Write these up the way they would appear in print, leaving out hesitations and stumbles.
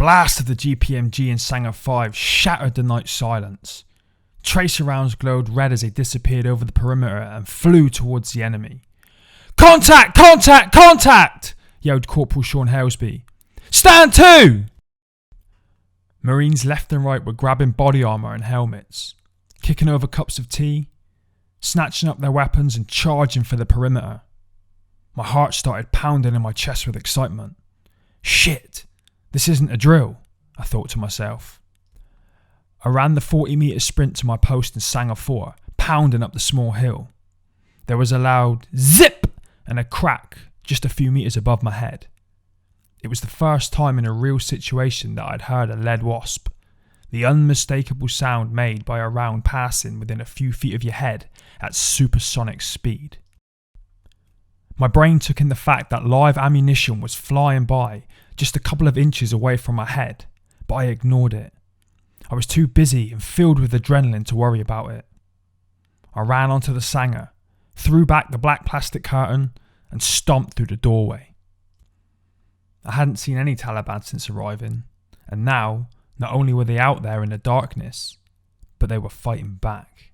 blast of the GPMG in Sanger 5 shattered the night silence. Tracer rounds glowed red as they disappeared over the perimeter and flew towards the enemy. "Contact! Contact! Contact!" yelled Corporal Sean Halesby. "Stand to!" Marines left and right were grabbing body armour and helmets, kicking over cups of tea, snatching up their weapons and charging for the perimeter. My heart started pounding in my chest with excitement. Shit, this isn't a drill, I thought to myself. I ran the 40-metre sprint to my post in Sanger 4, pounding up the small hill. There was a loud zip and a crack just a few metres above my head. It was the first time in a real situation that I'd heard a lead wasp, the unmistakable sound made by a round passing within a few feet of your head at supersonic speed. My brain took in the fact that live ammunition was flying by just a couple of inches away from my head, but I ignored it. I was too busy and filled with adrenaline to worry about it. I ran onto the Sanger, threw back the black plastic curtain, and stomped through the doorway. I hadn't seen any Taliban since arriving, and now, not only were they out there in the darkness, but they were fighting back.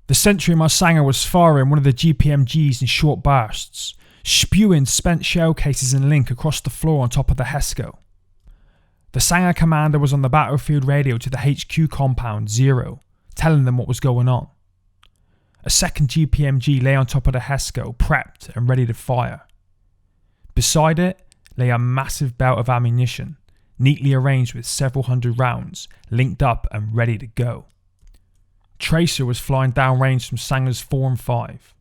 The sentry in my Sanger was firing one of the GPMGs in short bursts, spewing spent shell cases and link across the floor on top of the HESCO. The Sanger commander was on the battlefield radio to the HQ compound 0, telling them what was going on. A second GPMG lay on top of the HESCO, prepped and ready to fire. Beside it lay a massive belt of ammunition, neatly arranged with several hundred rounds, linked up and ready to go. Tracer was flying downrange from Sangers 4 and 5.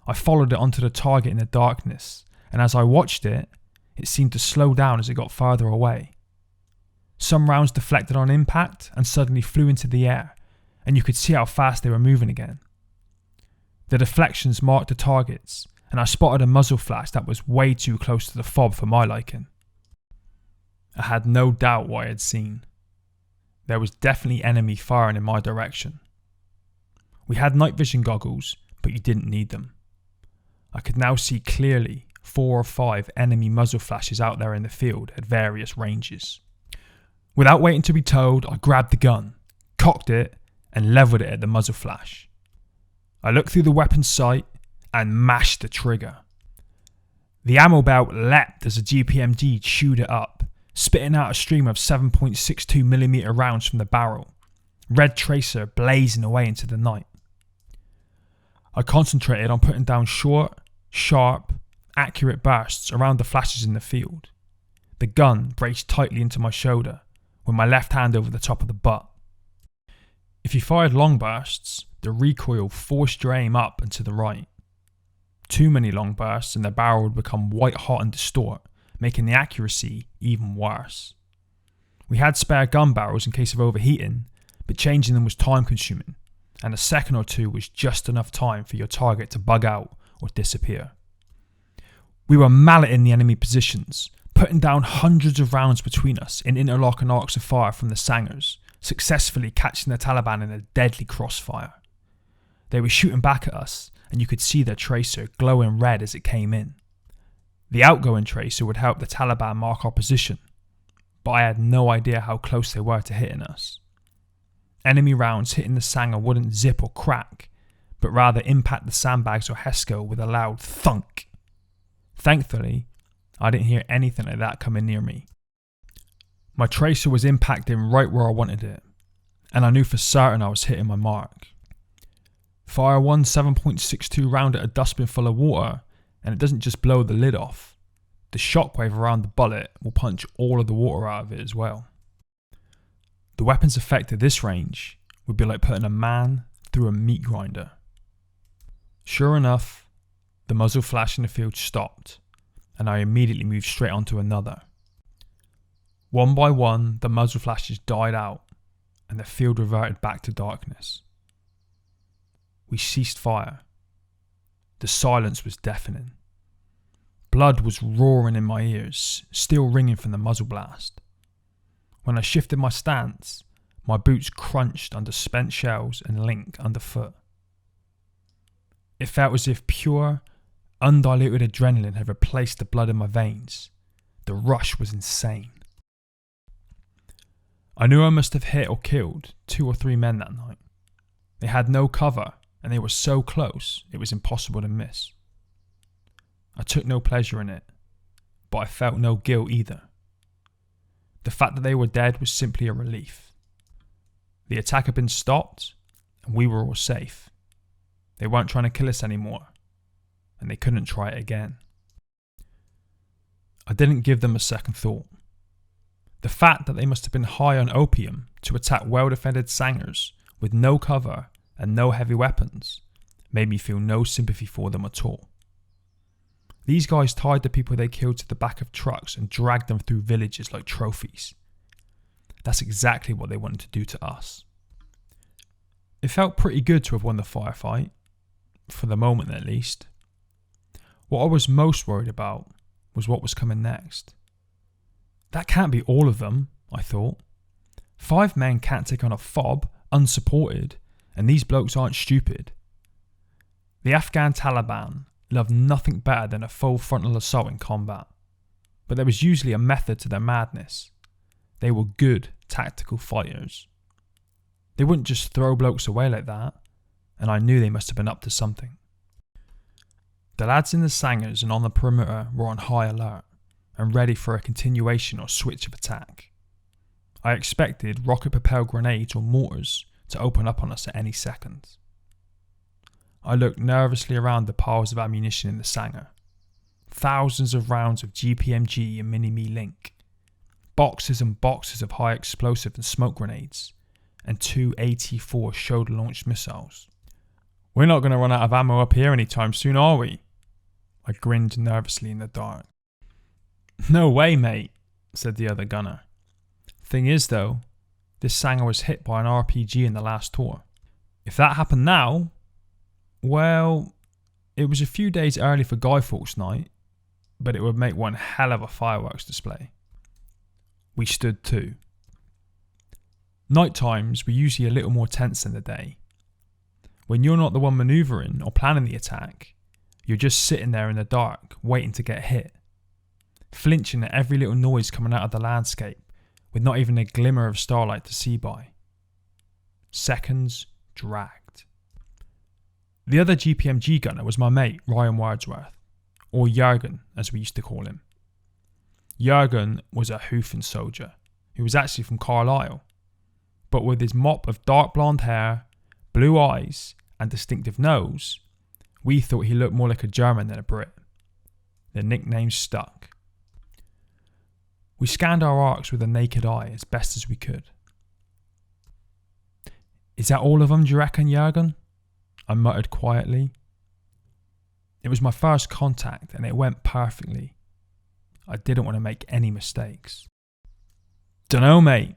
I followed it onto the target in the darkness, and as I watched it, it seemed to slow down as it got further away. Some rounds deflected on impact and suddenly flew into the air, and you could see how fast they were moving again. The deflections marked the targets, and I spotted a muzzle flash that was way too close to the fob for my liking. I had no doubt what I had seen. There was definitely enemy firing in my direction. We had night vision goggles, but you didn't need them. I could now see clearly 4 or 5 enemy muzzle flashes out there in the field at various ranges. Without waiting to be told, I grabbed the gun, cocked it, and levelled it at the muzzle flash. I looked through the weapon's sight and mashed the trigger. The ammo belt leapt as the GPMG chewed it up, spitting out a stream of 7.62mm rounds from the barrel, red tracer blazing away into the night. I concentrated on putting down short, sharp, accurate bursts around the flashes in the field. The gun braced tightly into my shoulder, with my left hand over the top of the butt. If you fired long bursts, the recoil forced your aim up and to the right. Too many long bursts and the barrel would become white hot and distort, making the accuracy even worse. We had spare gun barrels in case of overheating, but changing them was time consuming, and a second or two was just enough time for your target to bug out or disappear. We were malleting the enemy positions, putting down hundreds of rounds between us in interlocking arcs of fire from the Sangers, successfully catching the Taliban in a deadly crossfire. They were shooting back at us, and you could see their tracer glowing red as it came in. The outgoing tracer would help the Taliban mark our position, but I had no idea how close they were to hitting us. Enemy rounds hitting the Sanger wouldn't zip or crack, but rather impact the sandbags or HESCO with a loud thunk. Thankfully, I didn't hear anything like that coming near me. My tracer was impacting right where I wanted it, and I knew for certain I was hitting my mark. Fire one 7.62 round at a dustbin full of water, and it doesn't just blow the lid off. The shockwave around the bullet will punch all of the water out of it as well. The weapon's effect at this range would be like putting a man through a meat grinder. Sure enough, the muzzle flash in the field stopped, and I immediately moved straight onto another. One by one, the muzzle flashes died out, and the field reverted back to darkness. We ceased fire. The silence was deafening. Blood was roaring in my ears, still ringing from the muzzle blast. When I shifted my stance, my boots crunched under spent shells and link underfoot. It felt as if pure, Undiluted adrenaline had replaced the blood in my veins. The rush was insane. I knew I must have hit or killed 2 or 3 men that night. They had no cover, and they were so close it was impossible to miss. I took no pleasure in it, but I felt no guilt either. The fact that they were dead was simply a relief. The attack had been stopped, and we were all safe. They weren't trying to kill us anymore, and they couldn't try it again. I didn't give them a second thought. The fact that they must have been high on opium to attack well-defended sangers with no cover and no heavy weapons made me feel no sympathy for them at all. These guys tied the people they killed to the back of trucks and dragged them through villages like trophies. That's exactly what they wanted to do to us. It felt pretty good to have won the firefight, for the moment at least. What I was most worried about was what was coming next. That can't be all of them, I thought. 5 men can't take on a fob unsupported, and these blokes aren't stupid. The Afghan Taliban loved nothing better than a full frontal assault in combat, but there was usually a method to their madness. They were good tactical fighters. They wouldn't just throw blokes away like that, and I knew they must have been up to something. The lads in the sangers and on the perimeter were on high alert and ready for a continuation or switch of attack. I expected rocket-propelled grenades or mortars to open up on us at any second. I looked nervously around the piles of ammunition in the sanger. Thousands of rounds of GPMG and Mini-Me Link, boxes and boxes of high explosive and smoke grenades, and 2 AT-4 shoulder-launched missiles. We're not going to run out of ammo up here anytime soon, are we? I grinned nervously in the dark. No way, mate, said the other gunner. Thing is though, this sanger was hit by an RPG in the last tour. If that happened now, well, it was a few days early for Guy Fawkes night, but it would make one hell of a fireworks display. We stood too. Night times were usually a little more tense than the day. When you're not the one manoeuvring or planning the attack, you're just sitting there in the dark, waiting to get hit, flinching at every little noise coming out of the landscape, with not even a glimmer of starlight to see by. Seconds dragged. The other GPMG gunner was my mate, Ryan Wordsworth, or Jurgen, as we used to call him. Jurgen was a hoofing soldier, who was actually from Carlisle, but with his mop of dark blonde hair, blue eyes, and distinctive nose, we thought he looked more like a German than a Brit. The nickname stuck. We scanned our arcs with a naked eye as best as we could. Is that all of them, do you reckon, Jurgen? I muttered quietly. It was my first contact and it went perfectly. I didn't want to make any mistakes. Dunno, mate.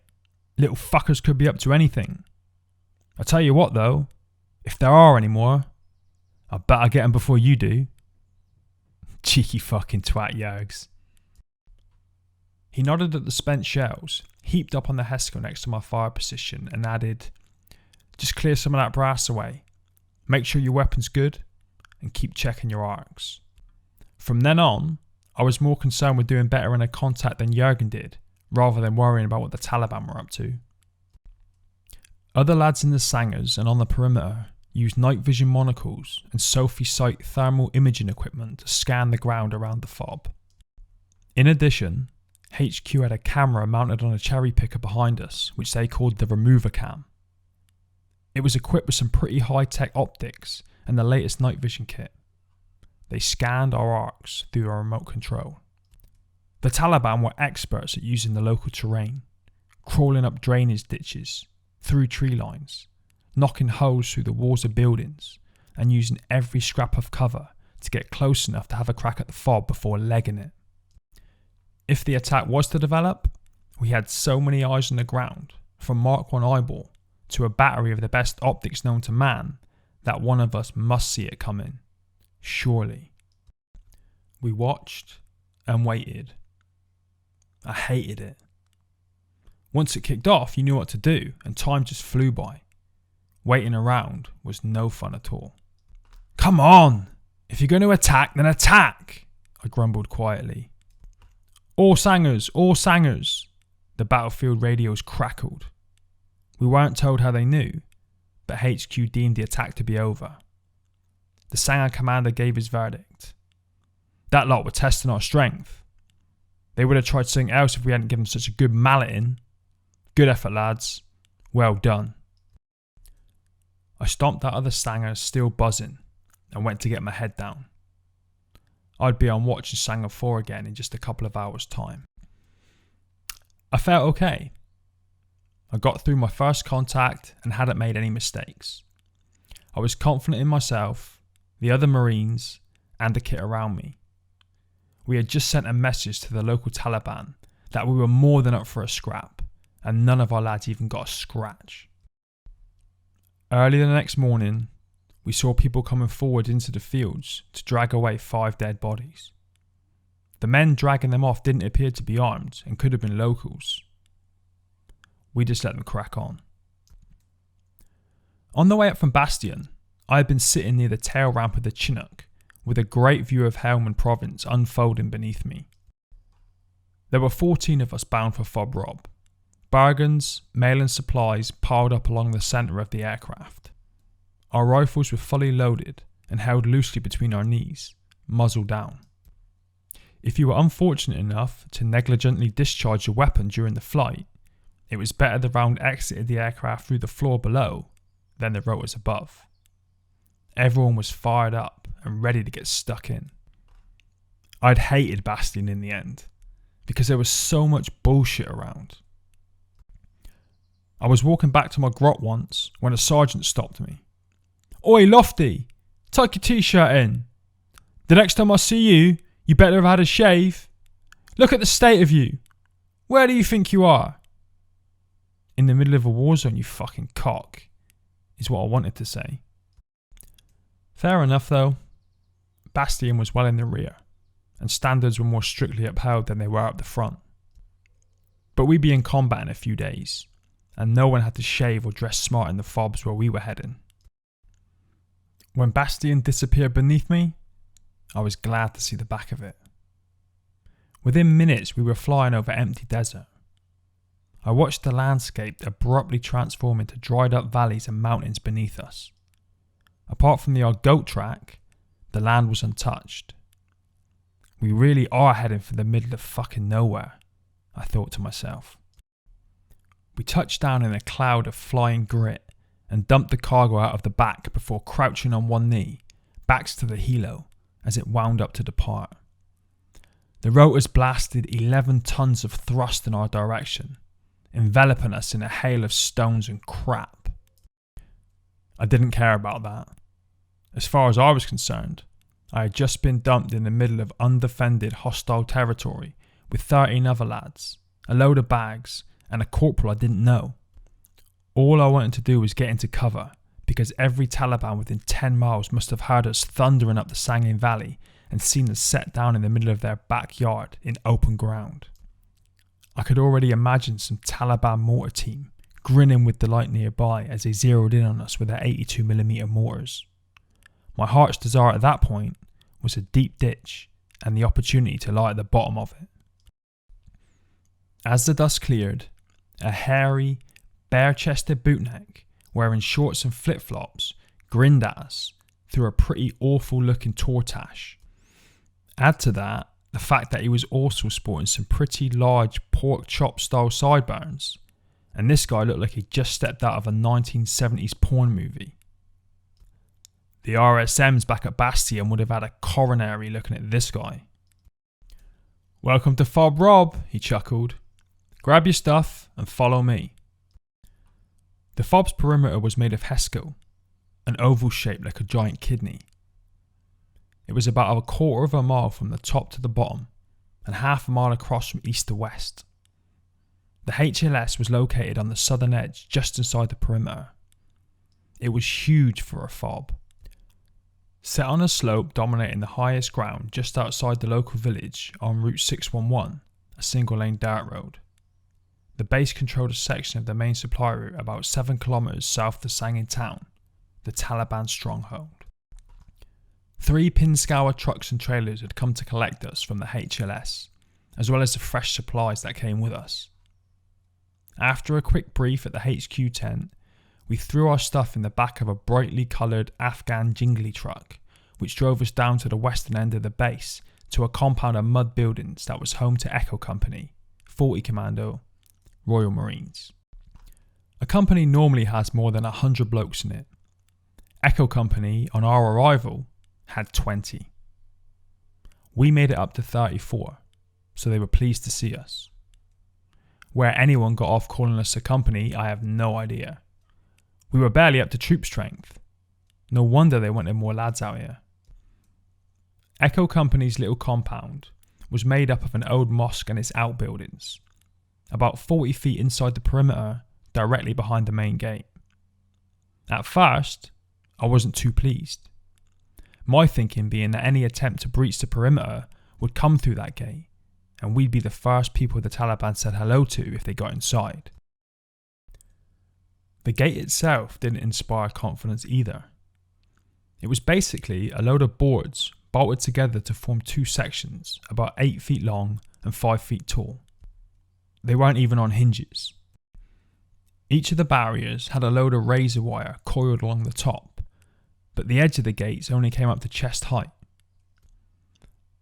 Little fuckers could be up to anything. I tell you what though, if there are any more, I bet I get them before you do. Cheeky fucking twat, Yergs. He nodded at the spent shells, heaped up on the Hesco next to my fire position, and added, just clear some of that brass away. Make sure your weapon's good, and keep checking your arcs. From then on, I was more concerned with doing better in a contact than Jurgen did, rather than worrying about what the Taliban were up to. Other lads in the sangers and on the perimeter used night vision monocles and Sophie Sight thermal imaging equipment to scan the ground around the fob. In addition, HQ had a camera mounted on a cherry picker behind us, which they called the remover cam. It was equipped with some pretty high-tech optics and the latest night vision kit. They scanned our arcs through our remote control. The Taliban were experts at using the local terrain, crawling up drainage ditches, through tree lines, knocking holes through the walls of buildings, and using every scrap of cover to get close enough to have a crack at the fob before legging it. If the attack was to develop, we had so many eyes on the ground, from Mark 1 eyeball to a battery of the best optics known to man, that one of us must see it coming. Surely. We watched and waited. I hated it. Once it kicked off, you knew what to do, and time just flew by. Waiting around was no fun at all. Come on! If you're going to attack, then attack, I grumbled quietly. All sangers, all sangers, the battlefield radios crackled. We weren't told how they knew, but HQ deemed the attack to be over. The Sanger commander gave his verdict. That lot were testing our strength. They would have tried something else if we hadn't given such a good malleting. Good effort, lads. Well done. I stomped out of the Sanger still buzzing and went to get my head down. I'd be on watch in Sanger 4 again in just a couple of hours' time. I felt okay. I got through my first contact and hadn't made any mistakes. I was confident in myself, the other Marines, and the kit around me. We had just sent a message to the local Taliban that we were more than up for a scrap, and none of our lads even got a scratch. Early the next morning, we saw people coming forward into the fields to drag away 5 dead bodies. The men dragging them off didn't appear to be armed and could have been locals. We just let them crack on. On the way up from Bastion, I had been sitting near the tail ramp of the Chinook with a great view of Helmand Province unfolding beneath me. There were 14 of us bound for Fob Rob. Bargains, mail and supplies piled up along the centre of the aircraft. Our rifles were fully loaded and held loosely between our knees, muzzle down. If you were unfortunate enough to negligently discharge a weapon during the flight, it was better the round exited the aircraft through the floor below than the rotors above. Everyone was fired up and ready to get stuck in. I'd hated Bastion in the end, because there was so much bullshit around. I was walking back to my grot once when a sergeant stopped me. Oi, Lofty, tuck your t-shirt in. The next time I see you, you better have had a shave. Look at the state of you. Where do you think you are? In the middle of a war zone, you fucking cock, is what I wanted to say. Fair enough though. Bastion was well in the rear, and standards were more strictly upheld than they were up the front. But we'd be in combat in a few days, and no one had to shave or dress smart in the fobs where we were heading. When Bastion disappeared beneath me, I was glad to see the back of it. Within minutes we were flying over empty desert. I watched the landscape abruptly transform into dried up valleys and mountains beneath us. Apart from the odd goat track, the land was untouched. We really are heading for the middle of fucking nowhere, I thought to myself. We touched down in a cloud of flying grit and dumped the cargo out of the back before crouching on one knee, backs to the helo, as it wound up to depart. The rotors blasted 11 tons of thrust in our direction, enveloping us in a hail of stones and crap. I didn't care about that. As far as I was concerned, I had just been dumped in the middle of undefended hostile territory with 13 other lads, a load of bags, and a corporal I didn't know. All I wanted to do was get into cover, because every Taliban within 10 miles must have heard us thundering up the Sangin Valley and seen us set down in the middle of their backyard in open ground. I could already imagine some Taliban mortar team grinning with delight nearby as they zeroed in on us with their 82mm mortars. My heart's desire at that point was a deep ditch and the opportunity to lie at the bottom of it. As the dust cleared, a hairy, bare-chested bootneck, wearing shorts and flip-flops, grinned at us through a pretty awful-looking Tortash. Add to that the fact that he was also sporting some pretty large pork chop-style sideburns, and this guy looked like he'd just stepped out of a 1970s porn movie. The RSMs back at Bastion would have had a coronary looking at this guy. "Welcome to Fob Rob," he chuckled. "Grab your stuff and follow me." The fob's perimeter was made of Heskel, an oval shape like a giant kidney. It was about a quarter of a mile from the top to the bottom and half a mile across from east to west. The HLS was located on the southern edge just inside the perimeter. It was huge for a fob. Set on a slope dominating the highest ground just outside the local village on Route 611, a single-lane dirt road. The base controlled a section of the main supply route about 7 kilometers south of Sangin town, the Taliban stronghold. 3 Pinscour trucks and trailers had come to collect us from the HLS, as well as the fresh supplies that came with us. After a quick brief at the HQ tent, we threw our stuff in the back of a brightly coloured Afghan jingly truck, which drove us down to the western end of the base to a compound of mud buildings that was home to Echo Company, 40 Commando, Royal Marines. A company normally has more than 100 blokes in it. Echo Company, on our arrival, had 20. We made it up to 34, so they were pleased to see us. Where anyone got off calling us a company, I have no idea. We were barely up to troop strength. No wonder they wanted more lads out here. Echo Company's little compound was made up of an old mosque and its outbuildings, about 40 feet inside the perimeter, directly behind the main gate. At first, I wasn't too pleased. My thinking being that any attempt to breach the perimeter would come through that gate, and we'd be the first people the Taliban said hello to if they got inside. The gate itself didn't inspire confidence either. It was basically a load of boards bolted together to form 2 sections about 8 feet long and 5 feet tall. They weren't even on hinges. Each of the barriers had a load of razor wire coiled along the top, but the edge of the gates only came up to chest height.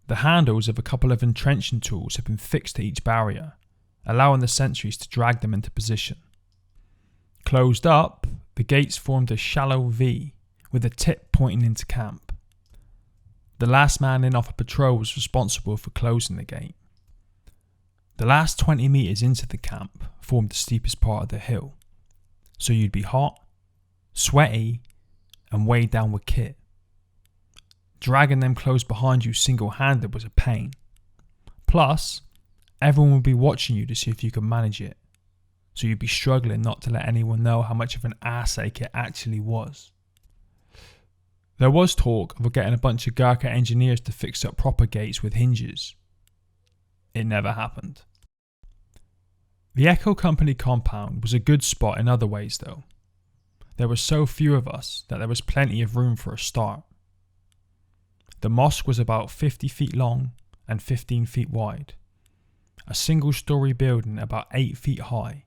The handles of a couple of entrenching tools had been fixed to each barrier, allowing the sentries to drag them into position. Closed up, the gates formed a shallow V with a tip pointing into camp. The last man in off a patrol was responsible for closing the gate. The last 20 metres into the camp formed the steepest part of the hill, so you'd be hot, sweaty, and weighed down with kit. Dragging them close behind you single-handed was a pain. Plus, everyone would be watching you to see if you could manage it, so you'd be struggling not to let anyone know how much of an arseache it actually was. There was talk of getting a bunch of Gurkha engineers to fix up proper gates with hinges. It never happened. The Echo Company compound was a good spot in other ways though. There were so few of us that there was plenty of room for a start. The mosque was about 50 feet long and 15 feet wide. A single-storey building about 8 feet high,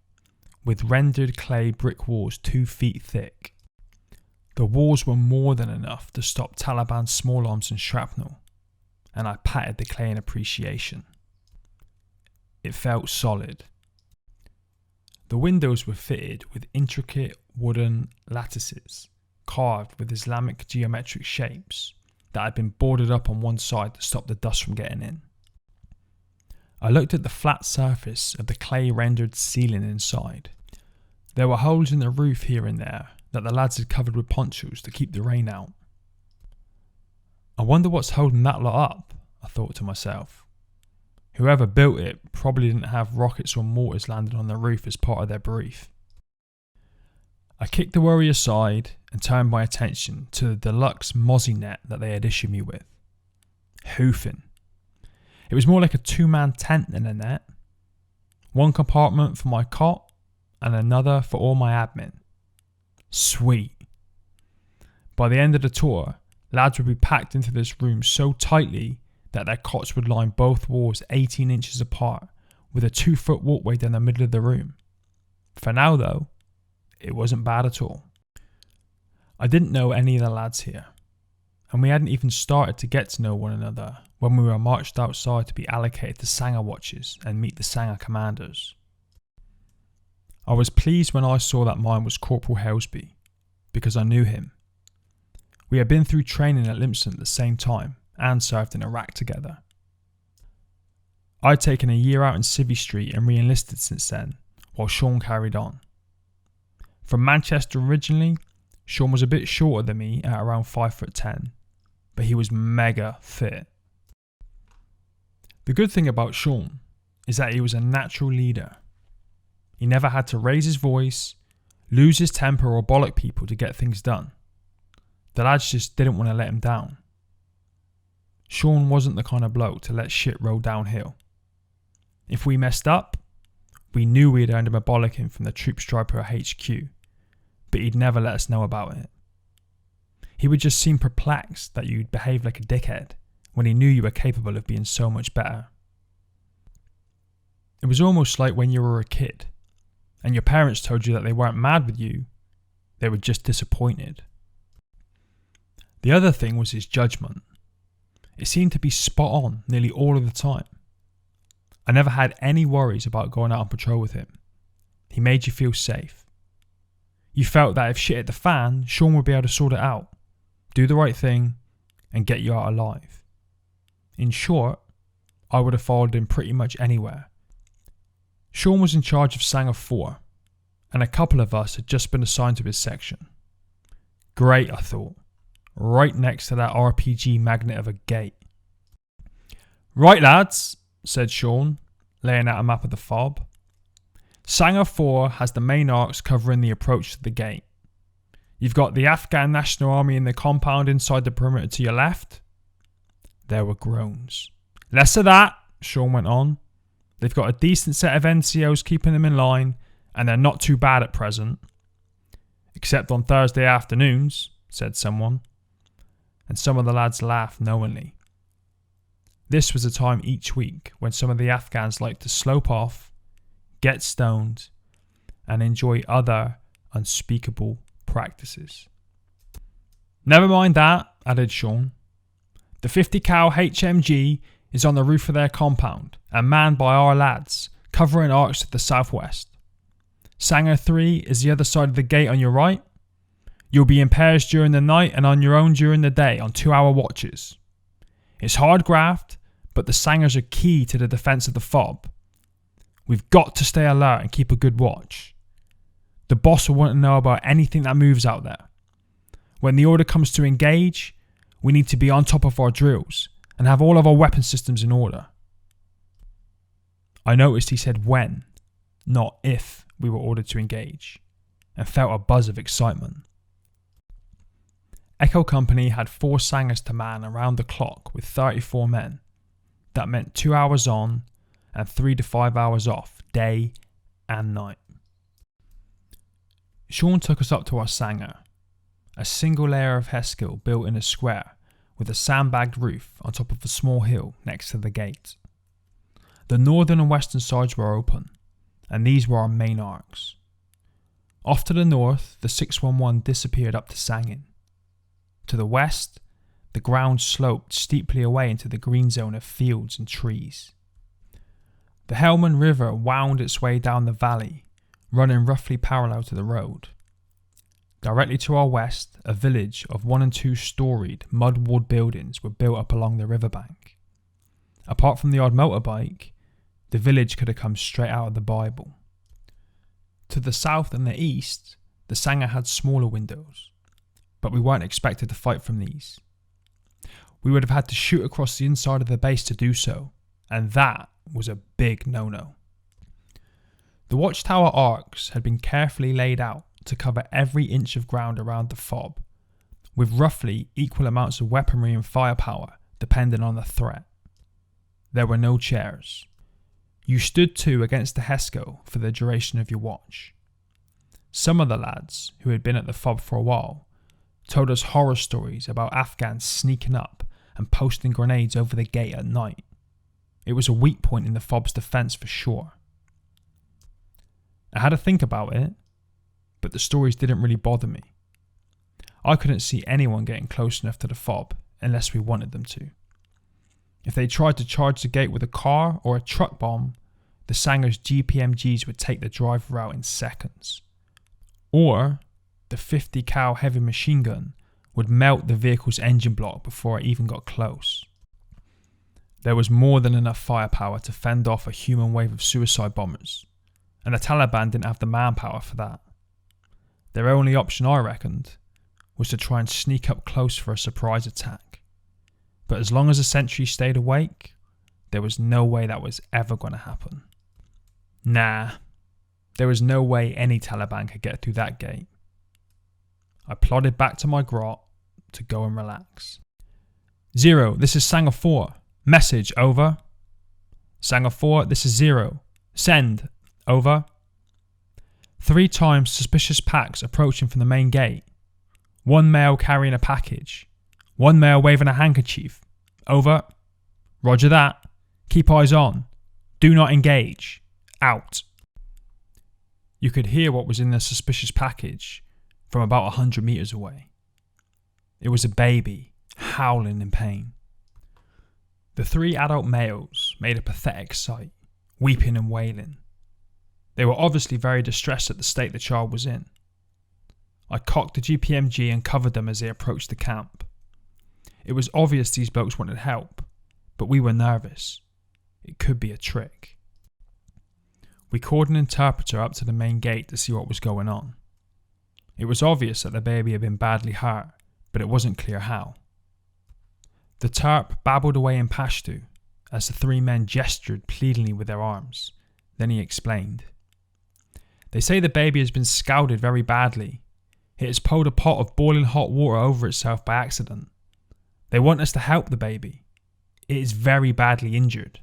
with rendered clay brick walls 2 feet thick. The walls were more than enough to stop Taliban small arms and shrapnel, and I patted the clay in appreciation. It felt solid. The windows were fitted with intricate wooden lattices carved with Islamic geometric shapes that had been boarded up on one side to stop the dust from getting in. I looked at the flat surface of the clay-rendered ceiling inside. There were holes in the roof here and there that the lads had covered with ponchos to keep the rain out. I wonder what's holding that lot up, I thought to myself. Whoever built it probably didn't have rockets or mortars landed on the roof as part of their brief. I kicked the worry aside and turned my attention to the deluxe mozzie net that they had issued me with. Hoofing. It was more like a 2-man tent than a net. One compartment for my cot and another for all my admin. Sweet. By the end of the tour, lads would be packed into this room so tightly that their cots would line both walls 18 inches apart with a 2-foot walkway down the middle of the room. For now though, it wasn't bad at all. I didn't know any of the lads here, and we hadn't even started to get to know one another when we were marched outside to be allocated to Sangha watches and meet the Sangha commanders. I was pleased when I saw that mine was Corporal Helsby, because I knew him. We had been through training at Limpson at the same time and served in Iraq together. I'd taken a year out in Civvy Street and re-enlisted since then, while Sean carried on. From Manchester originally, Sean was a bit shorter than me at around 5'10", but he was mega fit. The good thing about Sean is that he was a natural leader. He never had to raise his voice, lose his temper or bollock people to get things done. The lads just didn't want to let him down. Sean wasn't the kind of bloke to let shit roll downhill. If we messed up, we knew we had earned him a bollocking from the troop striper at HQ, but he'd never let us know about it. He would just seem perplexed that you'd behave like a dickhead when he knew you were capable of being so much better. It was almost like when you were a kid and your parents told you that they weren't mad with you, they were just disappointed. The other thing was his judgment. It seemed to be spot on nearly all of the time. I never had any worries about going out on patrol with him. He made you feel safe. You felt that if shit hit the fan, Sean would be able to sort it out, do the right thing, and get you out alive. In short, I would have followed him pretty much anywhere. Sean was in charge of Sanger 4, and a couple of us had just been assigned to his section. Great, I thought. Right next to that RPG magnet of a gate. Right, lads, said Sean, laying out a map of the fob. Sanger 4 has the main arcs covering the approach to the gate. You've got the Afghan National Army in the compound inside the perimeter to your left. There were groans. Less of that, Sean went on. They've got a decent set of NCOs keeping them in line, and they're not too bad at present. Except on Thursday afternoons, said someone. And some of the lads laughed knowingly. This was a time each week when some of the Afghans liked to slope off, get stoned, and enjoy other unspeakable practices. Never mind that, added Sean. The 50 cal HMG is on the roof of their compound and manned by our lads, covering arcs to the southwest. Sanger 3 is the other side of the gate on your right. You'll be in pairs during the night and on your own during the day on 2-hour watches. It's hard graft, but the Sangers are key to the defence of the fob. We've got to stay alert and keep a good watch. The boss will want to know about anything that moves out there. When the order comes to engage, we need to be on top of our drills and have all of our weapon systems in order. I noticed he said when, not if, we were ordered to engage, and felt a buzz of excitement. Echo Company had 4 Sangers to man around the clock with 34 men. That meant 2 hours on and 3 to 5 hours off, day and night. Sean took us up to our Sanger, a single layer of Heskell built in a square with a sandbagged roof on top of a small hill next to the gate. The northern and western sides were open, and these were our main arcs. Off to the north, the 611 disappeared up to Sangin. To the west, the ground sloped steeply away into the green zone of fields and trees. The Helmand River wound its way down the valley, running roughly parallel to the road. Directly to our west, a village of 1 and 2 storied mud-walled buildings were built up along the riverbank. Apart from the odd motorbike, the village could have come straight out of the Bible. To the south and the east, the Sanger had smaller windows, but we weren't expected to fight from these. We would have had to shoot across the inside of the base to do so, and that was a big no-no. The watchtower arcs had been carefully laid out to cover every inch of ground around the fob, with roughly equal amounts of weaponry and firepower depending on the threat. There were no chairs. You stood 2 against the Heskell for the duration of your watch. Some of the lads, who had been at the fob for a while, told us horror stories about Afghans sneaking up and posting grenades over the gate at night. It was a weak point in the fob's defence for sure. I had to think about it, but the stories didn't really bother me. I couldn't see anyone getting close enough to the fob unless we wanted them to. If they tried to charge the gate with a car or a truck bomb, the Sanger's GPMGs would take the drive route in seconds. Or the 50 cal heavy machine gun would melt the vehicle's engine block before it even got close. There was more than enough firepower to fend off a human wave of suicide bombers, and the Taliban didn't have the manpower for that. Their only option, I reckoned, was to try and sneak up close for a surprise attack. But as long as the sentries stayed awake, there was no way that was ever going to happen. Nah, there was no way any Taliban could get through that gate. I plodded back to my grot to go and relax. 0, this is Sanger 4. Message, over. Sanger 4, this is 0. Send, over. 3 times suspicious packs approaching from the main gate. One male carrying a package. One male waving a handkerchief. Over. Roger that. Keep eyes on. Do not engage. Out. You could hear what was in the suspicious package from about 100 meters away. It was a baby, howling in pain. The 3 adult males made a pathetic sight, weeping and wailing. They were obviously very distressed at the state the child was in. I cocked the GPMG and covered them as they approached the camp. It was obvious these blokes wanted help, but we were nervous. It could be a trick. We called an interpreter up to the main gate to see what was going on. It was obvious that the baby had been badly hurt, but it wasn't clear how. The Terp babbled away in Pashto as the 3 men gestured pleadingly with their arms. Then he explained. They say the baby has been scalded very badly. It has pulled a pot of boiling hot water over itself by accident. They want us to help the baby. It is very badly injured.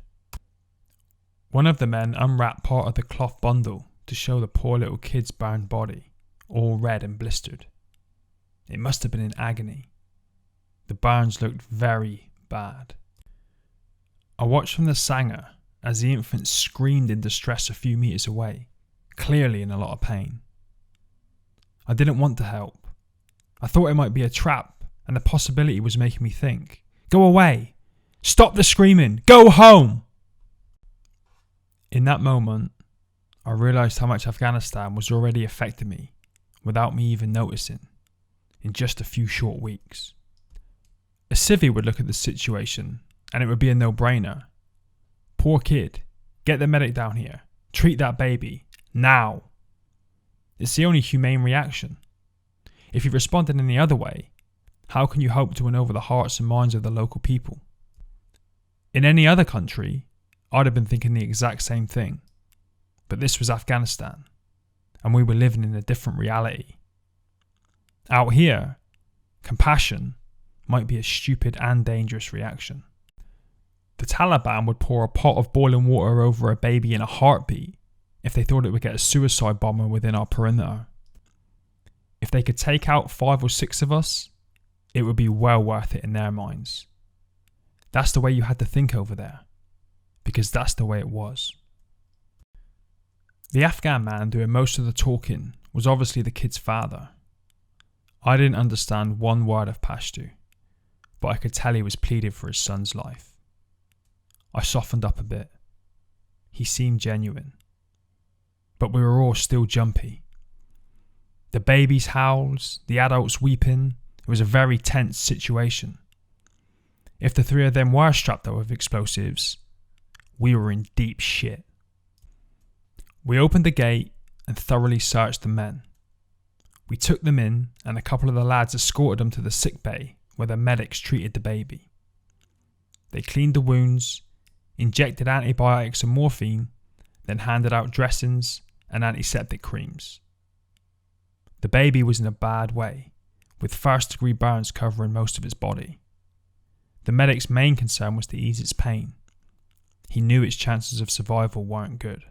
One of the men unwrapped part of the cloth bundle to show the poor little kid's burned body, all red and blistered. It must have been in agony. The burns looked very bad. I watched from the Sanger as the infant screamed in distress a few meters away, clearly in a lot of pain. I didn't want to help. I thought it might be a trap, and the possibility was making me think. Go away! Stop the screaming! Go home! In that moment, I realised how much Afghanistan was already affecting me without me even noticing, in just a few short weeks. A civvy would look at the situation and it would be a no-brainer. Poor kid, get the medic down here, treat that baby, now. It's the only humane reaction. If you responded any other way, how can you hope to win over the hearts and minds of the local people? In any other country, I'd have been thinking the exact same thing. But this was Afghanistan, and we were living in a different reality. Out here, compassion might be a stupid and dangerous reaction. The Taliban would pour a pot of boiling water over a baby in a heartbeat if they thought it would get a suicide bomber within our perimeter. If they could take out 5 or 6 of us, it would be well worth it in their minds. That's the way you had to think over there, because that's the way it was. The Afghan man doing most of the talking was obviously the kid's father. I didn't understand one word of Pashto, but I could tell he was pleading for his son's life. I softened up a bit. He seemed genuine. But we were all still jumpy. The baby's howls, the adults weeping, it was a very tense situation. If the 3 of them were strapped up with explosives, we were in deep shit. We opened the gate and thoroughly searched the men. We took them in and a couple of the lads escorted them to the sick bay where the medics treated the baby. They cleaned the wounds, injected antibiotics and morphine, then handed out dressings and antiseptic creams. The baby was in a bad way, with first-degree burns covering most of its body. The medic's main concern was to ease its pain. He knew its chances of survival weren't good.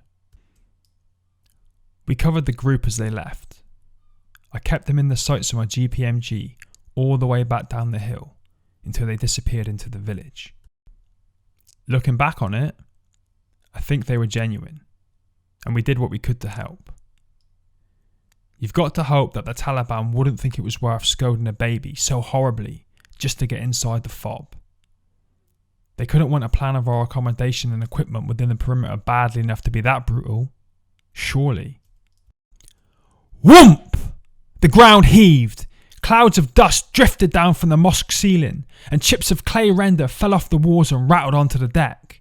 We covered the group as they left. I kept them in the sights of my GPMG all the way back down the hill until they disappeared into the village. Looking back on it, I think they were genuine, and we did what we could to help. You've got to hope that the Taliban wouldn't think it was worth scolding a baby so horribly just to get inside the fob. They couldn't want a plan of our accommodation and equipment within the perimeter badly enough to be that brutal. Surely. Whoomp! The ground heaved. Clouds of dust drifted down from the mosque ceiling, and chips of clay render fell off the walls and rattled onto the deck.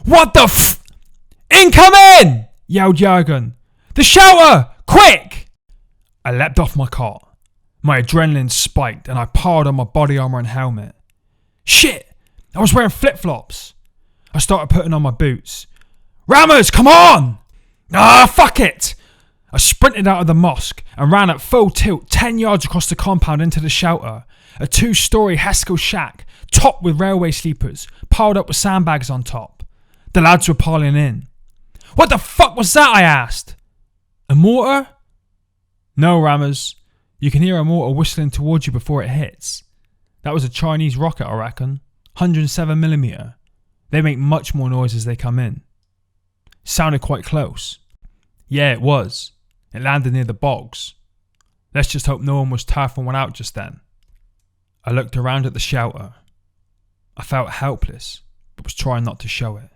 What the f... Incoming! Yelled Jurgen. The shelter! Quick! I leapt off my cot. My adrenaline spiked and I piled on my body armour and helmet. Shit! I was wearing flip-flops. I started putting on my boots. Rammers, come on! Ah, fuck it! I sprinted out of the mosque and ran at full tilt 10 yards across the compound into the shelter. A 2-storey Haskell shack, topped with railway sleepers, piled up with sandbags on top. The lads were piling in. What the fuck was that, I asked? A mortar? No, Rammers. You can hear a mortar whistling towards you before it hits. That was a Chinese rocket, I reckon. 107mm. They make much more noise as they come in. Sounded quite close. Yeah, it was. It landed near the bogs. Let's just hope no one was turfing one out just then. I looked around at the shelter. I felt helpless, but was trying not to show it.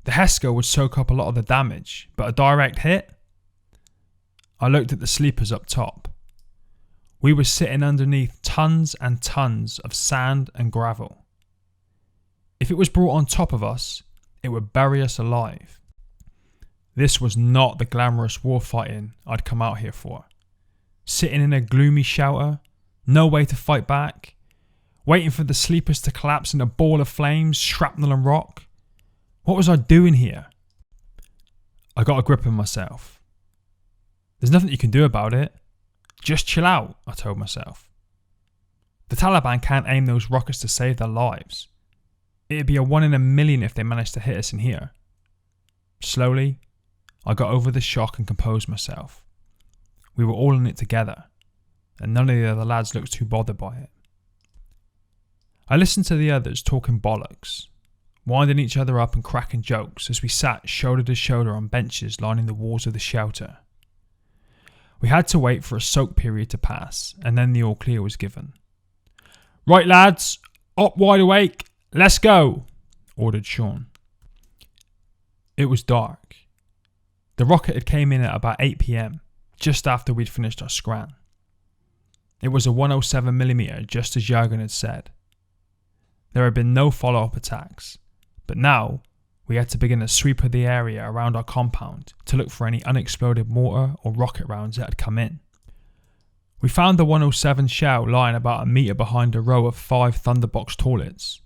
The Hesco would soak up a lot of the damage, but a direct hit? I looked at the sleepers up top. We were sitting underneath tons and tons of sand and gravel. If it was brought on top of us, it would bury us alive. This was not the glamorous warfighting I'd come out here for. Sitting in a gloomy shelter, no way to fight back, waiting for the sleepers to collapse in a ball of flames, shrapnel and rock. What was I doing here? I got a grip on myself. There's nothing you can do about it. Just chill out, I told myself. The Taliban can't aim those rockets to save their lives. It'd be a 1 in a million if they managed to hit us in here. Slowly, I got over the shock and composed myself. We were all in it together, and none of the other lads looked too bothered by it. I listened to the others talking bollocks, winding each other up and cracking jokes as we sat shoulder to shoulder on benches lining the walls of the shelter. We had to wait for a soak period to pass, and then the all clear was given. Right lads, up wide awake, let's go, ordered Sean. It was dark. The rocket had came in at about 8 p.m, just after we'd finished our scran. It was a 107mm, just as Jürgen had said. There had been no follow-up attacks, but now we had to begin a sweep of the area around our compound to look for any unexploded mortar or rocket rounds that had come in. We found the 107 shell lying about a metre behind a row of 5 Thunderbox toilets.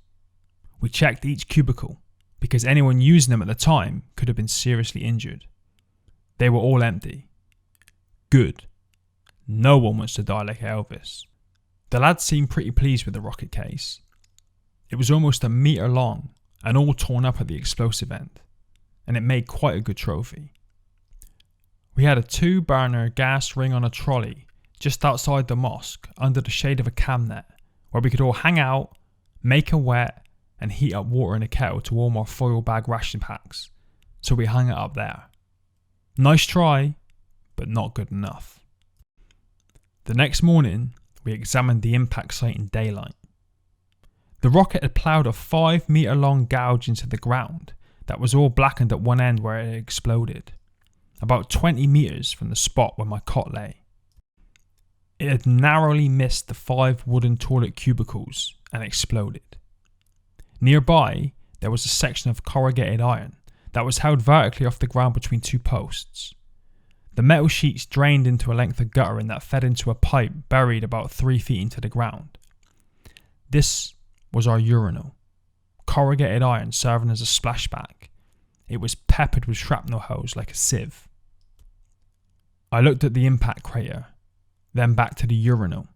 We checked each cubicle, because anyone using them at the time could have been seriously injured. They were all empty. Good. No one wants to die like Elvis. The lads seemed pretty pleased with the rocket case. It was almost a metre long and all torn up at the explosive end, and it made quite a good trophy. We had a 2-burner gas ring on a trolley just outside the mosque under the shade of a cam net, where we could all hang out, make a wet, and heat up water in a kettle to warm our foil bag ration packs, so we hung it up there. Nice try, but not good enough. The next morning, we examined the impact site in daylight. The rocket had ploughed a 5-metre long gouge into the ground that was all blackened at one end where it had exploded, about 20 metres from the spot where my cot lay. It had narrowly missed the 5 wooden toilet cubicles and exploded. Nearby, there was a section of corrugated iron that was held vertically off the ground between 2 posts. The metal sheets drained into a length of guttering that fed into a pipe buried about 3 feet into the ground. This was our urinal, corrugated iron serving as a splashback. It was peppered with shrapnel holes like a sieve. I looked at the impact crater, then back to the urinal.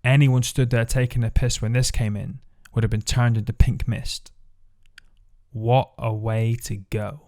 Anyone stood there taking a piss when this came in would have been turned into pink mist. What a way to go.